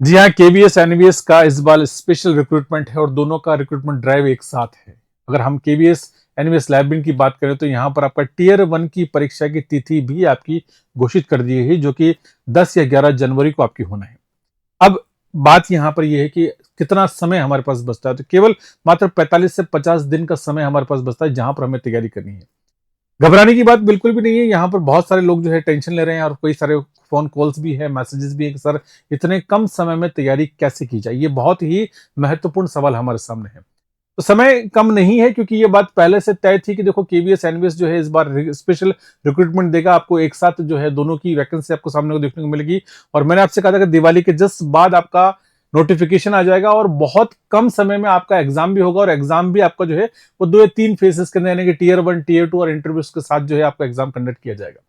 जी हाँ, KVS NVS का इस बार स्पेशल रिक्रूटमेंट है और दोनों का रिक्रूटमेंट ड्राइव एक साथ है। अगर हम केवीएस एनवीएस लैबिन की बात करें तो यहाँ पर आपका टियर 1 की परीक्षा की तिथि भी आपकी घोषित कर दी है, जो कि 10 या 11 जनवरी को आपकी होना है। अब बात यहाँ पर यह है कि कितना समय हमारे पास बचता है, तो केवल मात्र 45 से 50 दिन का समय हमारे पास बचता है, जहां पर हमें तैयारी करनी है। घबराने की बात बिल्कुल भी नहीं है। यहाँ पर बहुत सारे लोग जो है टेंशन ले रहे हैं और कई सारे फोन कॉल्स भी है, मैसेजेस भी है कि सर इतने कम समय में तैयारी कैसे की जाए। ये बहुत ही महत्वपूर्ण सवाल हमारे सामने है। तो समय कम नहीं है, क्योंकि ये बात पहले से तय थी कि देखो केवीएस एनवीएस जो है इस बार स्पेशल रिक्रूटमेंट देगा आपको, एक साथ जो है दोनों की वैकेंसी आपको सामने को देखने को मिलेगी। और मैंने आपसे कहा था कि दिवाली के जस्ट बाद आपका नोटिफिकेशन आ जाएगा और बहुत कम समय में आपका एग्जाम भी होगा, और एग्जाम भी आपका जो है वो 2 या 3 फेजेस के अंदर, यानी कि टियर 1, टियर 2 और इंटरव्यूज के साथ जो है आपका एग्जाम कंडक्ट किया जाएगा।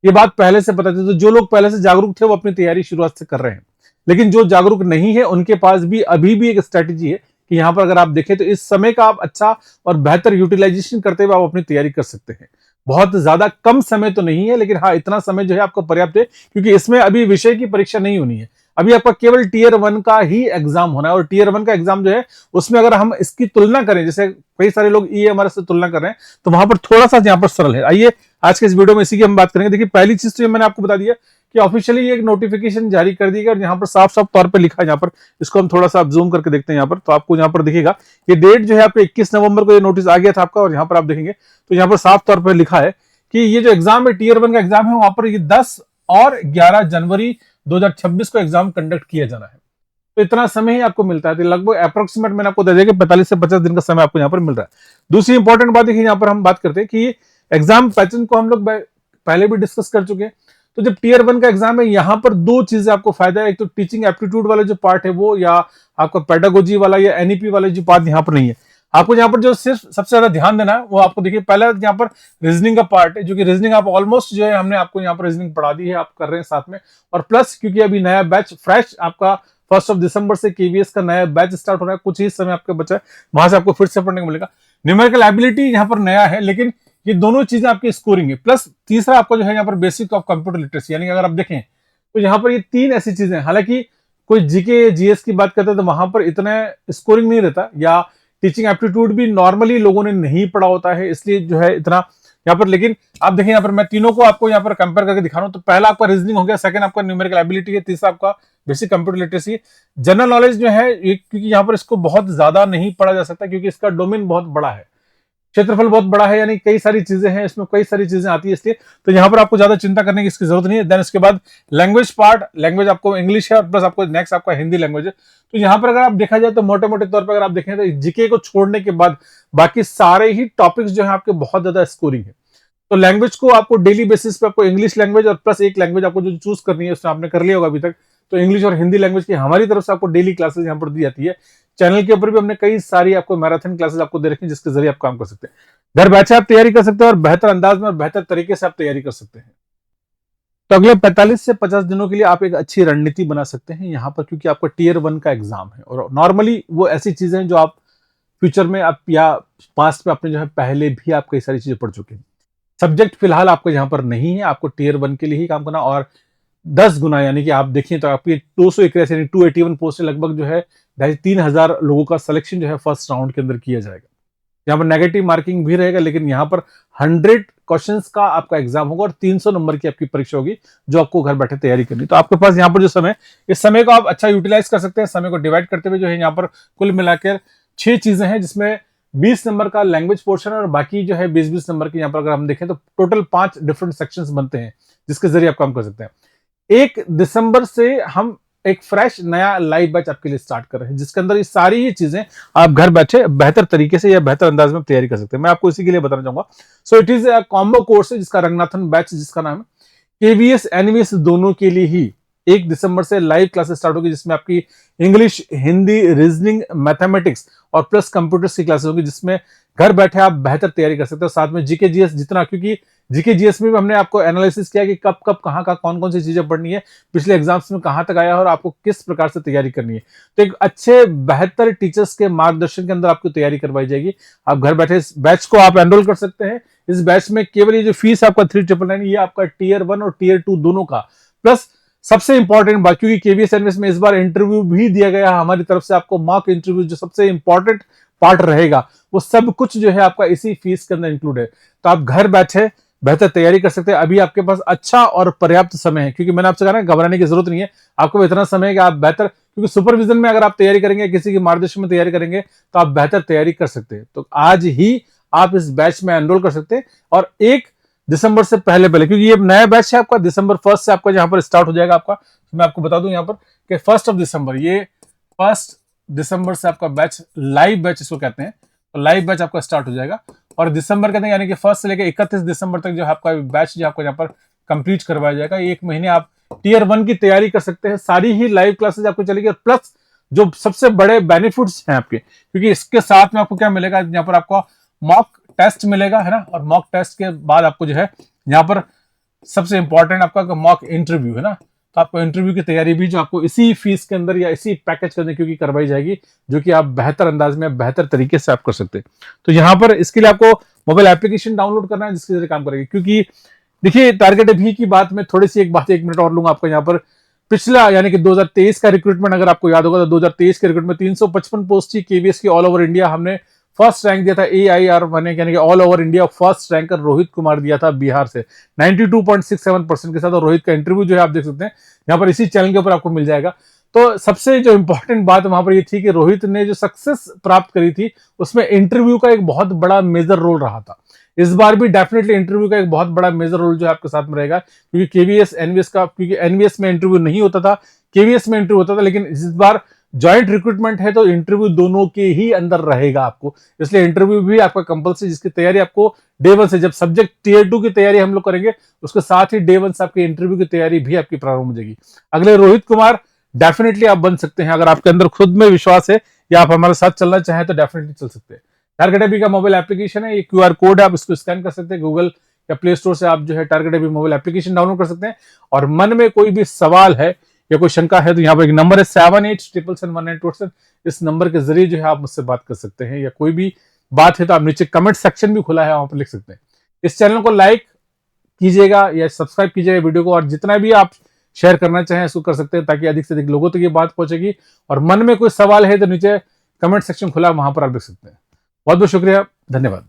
ये बात पहले से पता थी, तो जो लोग पहले से जागरूक थे वो अपनी तैयारी शुरुआत से कर रहे हैं। लेकिन जो जागरूक नहीं है उनके पास भी अभी भी एक स्ट्रेटेजी है कि यहाँ पर अगर आप देखें तो इस समय का आप अच्छा और बेहतर यूटिलाइजेशन करते हुए आप अपनी तैयारी कर सकते हैं। बहुत ज्यादा कम समय तो नहीं है, लेकिन हाँ इतना समय जो है आपको पर्याप्त है, क्योंकि इसमें अभी विषय की परीक्षा नहीं होनी है। अभी आपका केवल टियर 1 का ही एग्जाम होना है, और टियर 1 का एग्जाम जो है उसमें अगर हम इसकी तुलना करें, जैसे कई सारे लोग ईएमआरएस से तुलना कर रहे हैं, तो वहां पर थोड़ा सा यहाँ पर सरल है। आइए आज के इस वीडियो में इसी की हम बात करेंगे। देखिए पहली चीज तो ये मैंने आपको बता दिया कि ऑफिशियली एक नोटिफिकेशन जारी कर दी गई, और यहाँ पर साफ साफ तौर पर लिखा है। यहाँ पर इसको हम थोड़ा सा जूम करके देखते हैं। यहाँ पर तो आपको यहाँ पर दिखेगा ये डेट जो है आपको 21 नवंबर को ये नोटिस आ गया था आपका, और यहाँ पर आप देखेंगे तो यहाँ पर साफ तौर पर लिखा है कि ये जो एग्जाम है टियर 1 का एग्जाम है, वहां पर ये 10 और 11 जनवरी 2026 को एग्जाम कंडक्ट किया जाना है। तो इतना समय ही आपको मिलता है, तो लगभग अप्रोक्सीमेट मैंने आपको दे दिया कि 45 से 50 दिन का समय आपको यहाँ पर मिल रहा है। दूसरी इंपॉर्टेंट बात देखिए, यहाँ पर हम बात करते हैं कि एग्जाम पैटर्न को हम लोग पहले भी डिस्कस कर चुके हैं। तो जब टियर 1 का एग्जाम है, यहाँ पर 2 चीजें आपको फायदा है। एक तो टीचिंग एप्टीट्यूड वाला जो पार्ट है वो, या आपका पेडागोजी वाला या एनईपी वाला जो पार्ट यहाँ पर नहीं है। आपको यहाँ पर जो सिर्फ सबसे ज्यादा ध्यान देना है वो आपको देखिए, पहला यहाँ पर रीजनिंग का पार्ट है, जो कि रीजनिंग आप ऑलमोस्ट जो है हमने आपको यहाँ पर रीजनिंग पढ़ा दी है, आप कर रहे हैं साथ में। और प्लस क्योंकि अभी नया बैच फ्रेश आपका 1 दिसंबर से केवीएस का नया बैच स्टार्ट हो रहा है, कुछ ही समय आपका बचा है, वहां से आपको फिर से पढ़ने को मिलेगा। न्यूमेरिकल एबिलिटी यहाँ पर नया है, लेकिन ये दोनों चीजें आपकी स्कोरिंग है। प्लस तीसरा आपको जो है यहाँ पर बेसिक ऑफ कंप्यूटर लिटरेसी, यानी कि अगर आप देखें तो यहाँ पर ये 3 ऐसी चीजें, हालांकि कोई जीके जीएस की बात करते हैं तो वहां पर इतना स्कोरिंग नहीं रहता, या टीचिंग एप्टीट्यूड भी नॉर्मली लोगों ने नहीं पढ़ा होता है, इसलिए जो है इतना यहाँ पर। लेकिन आप देखें यहाँ पर मैं तीनों को आपको यहाँ पर कंपेयर करके दिखा रहा हूं। तो पहला आपका रीजनिंग हो गया, सेकंड आपका न्यूमेरिकल एबिलिटी है, तीसरा आपका basic computer literacy. General knowledge जो है क्योंकि यहाँ पर इसको बहुत ज्यादा नहीं पढ़ा जा सकता, क्योंकि इसका डोमेन बहुत बड़ा है, क्षेत्रफल बहुत बड़ा है, यानी कई सारी चीजें हैं इसमें, कई सारी चीजें आती है, इसलिए तो यहाँ पर आपको ज्यादा चिंता करने की इसकी जरूरत नहीं है। देन इसके बाद लैंग्वेज पार्ट, लैंग्वेज आपको इंग्लिश है और प्लस आपको नेक्स्ट आपका हिंदी लैंग्वेज है। तो यहाँ पर अगर आप देखा जाए तो मोटे मोटे तौर पर अगर आप देखें तो जीके को छोड़ने के बाद बाकी सारे ही टॉपिक्स जो है आपके बहुत ज्यादा स्कोरिंग है। तो लैंग्वेज को आपको डेली बेसिस पे आपको इंग्लिश लैंग्वेज और प्लस एक लैंग्वेज आपको जो चूज करनी है, उसमें आपने कर लिया होगा अभी तक, तो इंग्लिश और हिंदी लैंग्वेज की हमारी तरफ से आपको डेली क्लासेस यहाँ पर दी जाती है। चैनल के ऊपर भी हमने कई सारी आपको मैराथन क्लासेस आपको दे रखी है, जिसके जरिए आप काम कर सकते हैं। घर बैठे आप तैयारी कर सकते हैं और बेहतर अंदाज में और बेहतर तरीके से आप तैयारी कर सकते हैं। तो अगले 45 से 50 दिनों के लिए आप एक अच्छी रणनीति बना सकते हैं यहाँ पर, क्योंकि आपका टियर 1 का एग्जाम है, और नॉर्मली वो ऐसी चीजें हैं जो आप फ्यूचर में आप या पास्ट में अपने जो है पहले भी आप कई सारी चीजें पढ़ चुके हैं। सब्जेक्ट फिलहाल आपको यहाँ पर नहीं है, आपको टियर 1 के लिए ही काम करना, और 10 गुना, यानी कि आप देखिए तो आपकी 281 यानी 281 पोस्ट लगभग जो है 3,500 लोगों का सिलेक्शन जो है फर्स्ट राउंड के अंदर किया जाएगा। यहाँ पर नेगेटिव मार्किंग भी रहेगा, लेकिन यहाँ पर 100 क्वेश्चंस का आपका एग्जाम होगा और 300 नंबर की आपकी परीक्षा होगी, जो आपको घर बैठे तैयारी करनी। तो आपके पास यहाँ पर जो समय, इस समय को आप अच्छा यूटिलाइज कर सकते हैं। समय को डिवाइड करते हुए जो है यहाँ पर कुल मिलाकर 6 चीजें हैं, जिसमें 20 नंबर का लैंग्वेज पोर्शन है, और बाकी जो है 20-20 नंबर की यहाँ पर अगर हम देखें तो टोटल 5 डिफरेंट सेक्शंस बनते हैं, जिसके जरिए आप काम कर सकते हैं। 1 दिसंबर से हम एक फ्रेश नया लाइव बैच आपके लिए स्टार्ट कर रहे हैं, जिसके अंदर ये सारी ही चीजें आप घर बैठे बेहतर तरीके से या बेहतर अंदाज में तैयारी कर सकते हैं। मैं आपको इसी के लिए बताना चाहूंगा। So it is combo course है, जिसका रंगनाथन बैच जिसका नाम है। केवीएस एनवीएस दोनों के लिए ही 1 दिसंबर से लाइव क्लासेस स्टार्ट होगी, जिसमें आपकी इंग्लिश, हिंदी, रीजनिंग, मैथमेटिक्स और प्लस कंप्यूटर्स की क्लासेस होगी, जिसमें घर बैठे आप बेहतर तैयारी कर सकते हो। साथ में जीके जीएस जितना, क्योंकि जीके जीएस में भी हमने आपको एनालिसिस किया कि कब कब कहाँ का कौन कौन सी चीजें पढ़नी है, पिछले एग्जाम्स में कहाँ तक आया है और आपको किस प्रकार से तैयारी करनी है। तो एक अच्छे बेहतर टीचर्स के मार्गदर्शन के अंदर आपको तैयारी करवाई जाएगी। आप घर बैठे इस बैच को आप एनरोल कर सकते हैं। इस बैच में केवल ये जो फीस आपका 3,999 ये आपका टियर 1 और टियर 2 दोनों का, प्लस सबसे इंपॉर्टेंट बात, क्योंकि केवीएस एनवीएस में इस बार इंटरव्यू भी दिया गया हमारी तरफ से आपको, मॉक इंटरव्यू जो सबसे इंपॉर्टेंट पार्ट रहेगा, वो सब कुछ जो है आपका इसी फीस के अंदर इंक्लूड है। तो आप घर बैठे बेहतर तैयारी कर सकते हैं। अभी आपके पास अच्छा और पर्याप्त समय है, क्योंकि मैंने आपसे कहा ना, घबराने की जरूरत नहीं है, आपको इतना समय है कि आप बेहतर, क्योंकि सुपरविजन में अगर आप तैयारी करेंगे, किसी के मार्गदर्शन में तैयारी करेंगे, तो आप बेहतर तैयारी कर सकते हैं। तो आज ही आप इस बैच में एनरोल कर सकते हैं, और 1 दिसंबर से पहले पहले, क्योंकि ये नया बैच है आपका, दिसंबर 1 से आपका यहाँ पर स्टार्ट हो जाएगा आपका। तो मैं आपको बता दूं यहाँ पर कि 1 दिसंबर, ये 1 दिसंबर से आपका बैच, लाइव बैच इसको कहते हैं, तो लाइव बैच आपका स्टार्ट हो जाएगा। और दिसंबर कहते हैं यानी कि 1 से लेकर 31 दिसंबर तक जो आपका बैच जो आपको यहाँ पर कंप्लीट करवाया जाएगा। 1 महीने आप टियर 1 की तैयारी कर सकते हैं, सारी ही लाइव क्लासेज आपको चलेगी। और प्लस जो सबसे बड़े बेनिफिट्स हैं आपके, क्योंकि इसके साथ में आपको क्या मिलेगा, यहाँ पर आपको मॉक टेस्ट मिलेगा, है ना, और मॉक टेस्ट के बाद आपको जो है यहाँ पर सबसे इंपॉर्टेंट आपका मॉक इंटरव्यू है ना। तो आपको इंटरव्यू की तैयारी भी जो आपको इसी फीस के अंदर या इसी पैकेज के अंदर क्योंकि करवाई जाएगी, जो कि आप बेहतर अंदाज में, बेहतर तरीके से आप कर सकते हैं। तो यहाँ पर इसके लिए आपको मोबाइल एप्लीकेशन डाउनलोड करना है, जिसके जरिए काम करेगी। क्योंकि देखिए, टारगेट अभी की बात में थोड़ी सी एक बात 1 मिनट और लूंगा आपका यहाँ पर। पिछला यानी कि 2023 का रिक्रूटमेंट अगर आपको याद होगा, तो 2023 के रिक्रूटमेंट में 355 पोस्ट थी केवीएस की ऑल ओवर इंडिया। हमने फर्स्ट रैंक दिया था AIR यानी कि all over India first ranker Rohit Kumar दिया था बिहार से 92.67% के साथ। और रोहित का इंटरव्यू जो है आप देख सकते हैं यहाँ पर, इसी चैनल के ऊपर आपको मिल जाएगा। तो सबसे जो इंपॉर्टेंट बात वहां पर ये थी कि रोहित ने जो सक्सेस प्राप्त करी थी, उसमें इंटरव्यू का एक बहुत बड़ा मेजर रोल रहा था। इस बार भी डेफिनेटली इंटरव्यू का एक बहुत बड़ा मेजर रोल जो है आपके साथ में रहेगा, क्योंकि केवीएस एनवीएस का, क्योंकि एनवीएस में इंटरव्यू नहीं होता था, केवीएस में इंटरव्यू होता था, लेकिन इस बार ज्वाइंट रिक्रूटमेंट है तो इंटरव्यू दोनों के ही अंदर रहेगा आपको। इसलिए इंटरव्यू भी आपका कंपल्सरी, जिसकी तैयारी आपको डे 1 से, जब सब्जेक्ट टियर 2 की तैयारी हम लोग करेंगे, उसके साथ ही डे 1 से आपकी इंटरव्यू की तैयारी भी आपकी प्रारंभ हो जाएगी। अगले रोहित कुमार डेफिनेटली आप बन सकते हैं, अगर आपके अंदर खुद में विश्वास है या आप हमारे साथ चलना चाहें तो डेफिनेटली चल सकते हैं। टारगेट अभी का मोबाइल एप्लीकेशन है, ये QR कोड है, आप इसको स्कैन कर सकते हैं। गूगल या प्ले स्टोर से आप जो है टारगेट अभी मोबाइल एप्लीकेशन डाउनलोड कर सकते हैं। और मन में कोई भी सवाल है या कोई शंका है, तो यहाँ पर एक नंबर है 78771927। इस नंबर के जरिए जो है आप मुझसे बात कर सकते हैं, या कोई भी बात है तो आप नीचे कमेंट सेक्शन भी खुला है, वहां पर लिख सकते हैं। इस चैनल को लाइक कीजिएगा या सब्सक्राइब कीजिएगा वीडियो को, और जितना भी आप शेयर करना चाहें इसको कर सकते हैं, ताकि अधिक से अधिक लोगों तक ये बात पहुंचेगी। और मन में कोई सवाल है तो नीचे कमेंट सेक्शन खुला है, वहां पर आप लिख सकते हैं। बहुत बहुत शुक्रिया, धन्यवाद।